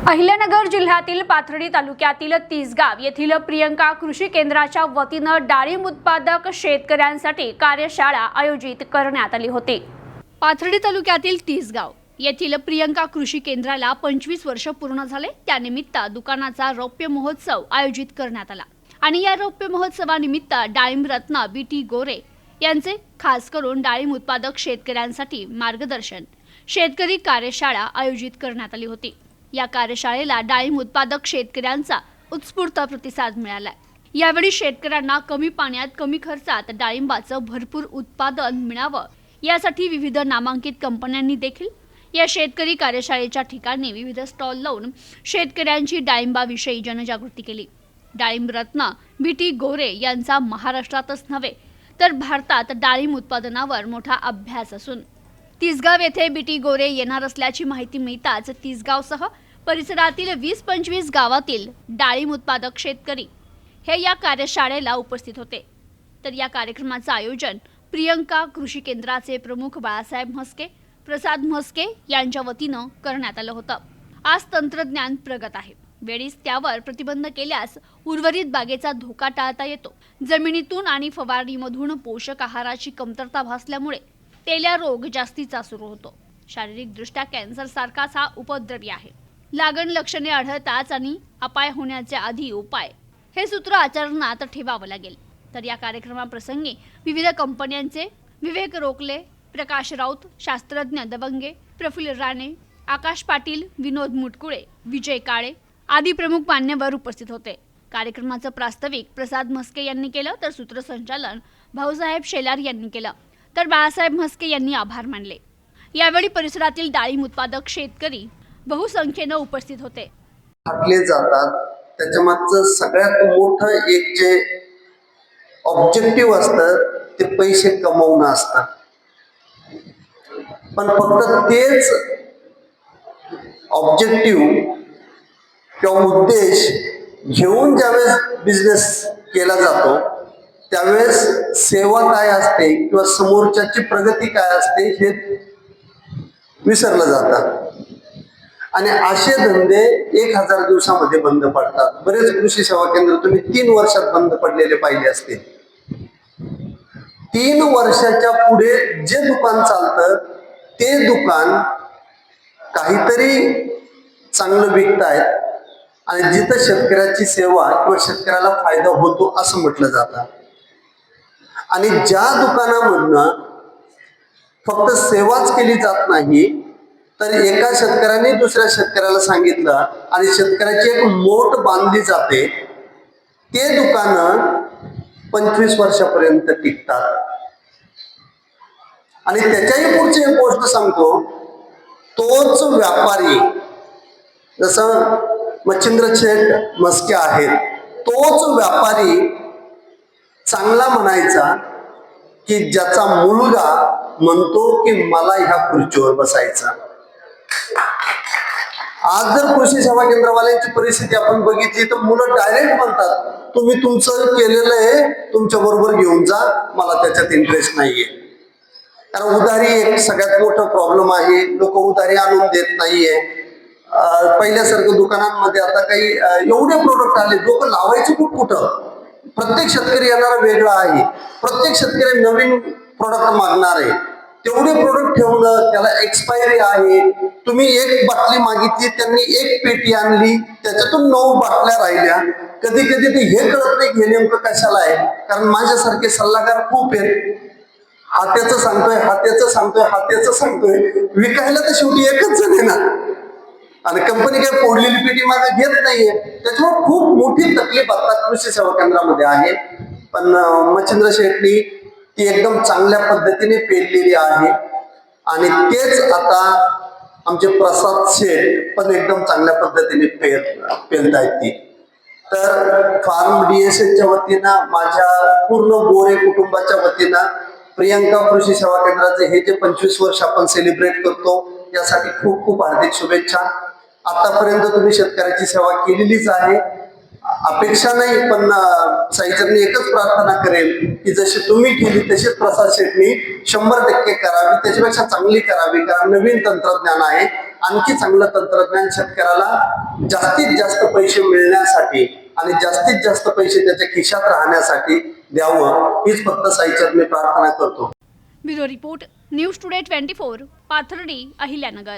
अहिल्यानगर जिल्ह्यातील पाथर्डी तालुक्यातील तिसगाव येथील प्रियंका कृषी केंद्राच्या वतीने डाळिंब उत्पादक शेतकऱ्यांसाठी कार्यशाळा आयोजित करण्यात आली होती। पाथर्डी तालुक्यातील तिसगाव येथील प्रियंका कृषी केंद्राला 25 वर्ष पूर्ण झाले। त्यानिमित्त दुकानाचा रौप्य महोत्सव आयोजित करण्यात आला आणि या रौप्य महोत्सवानिमित्त डाळिंब रत्न बीटी गोरे यांचे खास करून डाळिंब उत्पादक शेतकऱ्यांसाठी मार्गदर्शन शेतकरी कार्यशाळा आयोजित करण्यात आली होती। या कार्यशाळेला डाळिंब उत्पादक शेतकऱ्यांचा उत्स्फूर्त प्रतिसाद मिळाला। यावेळी शेतकऱ्यांना कमी पाण्यात कमी खर्चात डाळिंबाचं भरपूर उत्पादन मिळावं यासाठी विविध नामांकित कंपन्यांनी देखील या शेतकरी कार्यशाळेच्या ठिकाणी विविध स्टॉल लावून शेतकऱ्यांची डाळिंबाविषयी जनजागृती केली। डाळिंब रत्न बीटी गोरे यांचा महाराष्ट्रातच नव्हे तर भारतात डाळिंब उत्पादनावर मोठा अभ्यास असून तिसगाव येथे बीटी गोरे येणार असल्याची माहिती मिळताच तिसगावसह परिसरातील 20-25 गावातील डाळिंब उत्पादक शेतकरी हे या कार्यशाळेला उपस्थित होते। तर या कार्यक्रमाचे आयोजन प्रियंका कृषी केंद्राचे प्रमुख बाळासाहेब म्हस्के, प्रसाद म्हस्के यांच्या वतीनं करण्यात आलं होतं। आज तंत्रज्ञान प्रगत आहे, वेळीच त्यावर प्रतिबंध केल्यास उर्वरित बागेचा धोका टाळता येतो। जमिनीतून आणि फवारणीमधून पोषक आहाराची कमतरता भासल्यामुळे तेल्या रोग जास्तीचा सुरू होतो। शारीरिक दृष्ट्या कॅन्सर सारखाच हा उपद्रवी आहे। लागण लक्षणे आढळताच आणि अपाय होण्याचे आधी उपाय हे सूत्र आचरणात ठेवावं लागेल। तर या कार्यक्रमाप्रसंगी विविध कंपन्यांचे विवेक रोकले, प्रकाश राऊत, शास्त्रज्ञ दबंगे, प्रफुल्ल राणे, आकाश पाटील, विनोद मुटकुळे, विजय काळे आदी प्रमुख मान्यवर उपस्थित होते। कार्यक्रमाचं प्रास्ताविक प्रसाद म्हस्के यांनी केलं तर सूत्रसंचालन भाऊसाहेब शेलार यांनी केलं तर बाळासाहेब म्हस्के यांनी आभार मानले। यावेळी परिसरातील डाळिंब उत्पादक शेतकरी बहुसंख्येने उपस्थित होते। टाकले जातात त्याच्या मागचं सगळ्यात मोठं एक जे ऑब्जेक्टिव्ह असतं ते पैसे कमवणं असतं, पण फक्त तेच ऑब्जेक्टिव्ह किंवा उद्देश घेऊन ज्यावेळेस बिझनेस केला जातो त्यावेळेस सेवा काय असते किंवा समोरच्याची प्रगती काय असते हे विसरलं जातं आणि असे धंदे 1000 दिवसामध्ये बंद पडतात। बरेच कृषी सेवा केंद्र तुम्ही 3 वर्षात बंद पडलेले पाहिले असते। 3 वर्षाच्या पुढे जे दुकान चालतं ते दुकान काहीतरी चांगलं विकतायत आणि जिथं शेतकऱ्याची सेवा किंवा शेतकऱ्याला फायदा होतो असं म्हटलं जातं आणि ज्या दुकानामधनं फक्त सेवाच केली जात नाही तर एका शेतकऱ्याने दुसऱ्या शेतकऱ्याला सांगितलं आणि शेतकऱ्याची एक मोठ बांधली जाते, ते दुकानं 25 वर्षापर्यंत टिकतात। आणि त्याच्याही पुढची एक गोष्ट सांगतो, तोच व्यापारी जसं मच्छिंद्र शेठ म्हस्के आहेत, तोच व्यापारी चांगला म्हणायचा की ज्याचा मुलगा म्हणतो की मला ह्या खुर्चीवर बसायचा। आज जर कृषी सेवा केंद्रवाल्यांची परिस्थिती आपण बघितली तर मुलं डायरेक्ट म्हणतात तुम्ही तुमचं केलेलं आहे तुमच्या बरोबर घेऊन जा, मला त्याच्यात इंटरेस्ट नाहीये। कारण उधारी एक सगळ्यात मोठा प्रॉब्लेम आहे, लोक उधारी आणून देत नाहीये। पहिल्यासारखं दुकानांमध्ये आता काही एवढे प्रोडक्ट आले, लोक लावायचे कुठं। प्रत्येक शेतकरी येणारा वेगळा आहे, प्रत्येक शेतकरी नवीन प्रोडक्ट मागणार आहे, तेवढे प्रोडक्ट ठेवणं त्याला एक्सपायरी आहे। तुम्ही एक बाटली मागितली, त्यांनी एक पेटी आणली, त्याच्यातून 9 बाटल्या राहिल्या। कधी कधी ते हे कळत नाही हे नेमकं कशाला आहे, कारण माझ्यासारखे सल्लागार खूप आहेत, हा त्याचं सांगतोय, हा त्याचं सांगतोय, हा त्याचं सांगतोय, विकायला तर शेवटी एकच जण आहे ना आणि कंपनी काही फोडलेली पेटी मागे घेत नाहीये। त्याच्यामुळे खूप मोठी तकलीफ आता कृषी सेवा केंद्रामध्ये आहे, पण मच्छिंद्र शेठनी ती एकदम चांगल्या पद्धतीने पेरलेली आहे आणि तेच आता आमचे प्रसाद शेठ पण एकदम चांगल्या पद्धतीने पेरतायत ती। तर फार्म DSAच्या वतीनं, माझ्या पूर्ण गोरे कुटुंबाच्या वतीनं प्रियंका कृषी सेवा केंद्राचे हे जे 25 वर्ष आपण सेलिब्रेट करतो यासाठी खूप खूप हार्दिक शुभेच्छा। आतापर्यंत तुम्ही शेतकऱ्याची सेवा केलेलीच आहे, अपेक्षा नाही, पण साईचरणी एकच प्रार्थना करेल की जशी तुम्ही केली तशीच प्रसाद शेठनी 100% करावी, त्याच्यापेक्षा चांगली करावी, कारण नवीन तंत्रज्ञान आहे आणखी चांगलं तंत्रज्ञान शेतकऱ्याला जास्तीत जास्त पैसे मिळण्यासाठी आणि जास्तीत जास्त पैसे त्याच्या खिशात राहण्यासाठी द्यावं, हीच फक्त साईच्यात मी प्रार्थना करतो. Bureau report, news today 24, Pathardi, Ahilyanagar.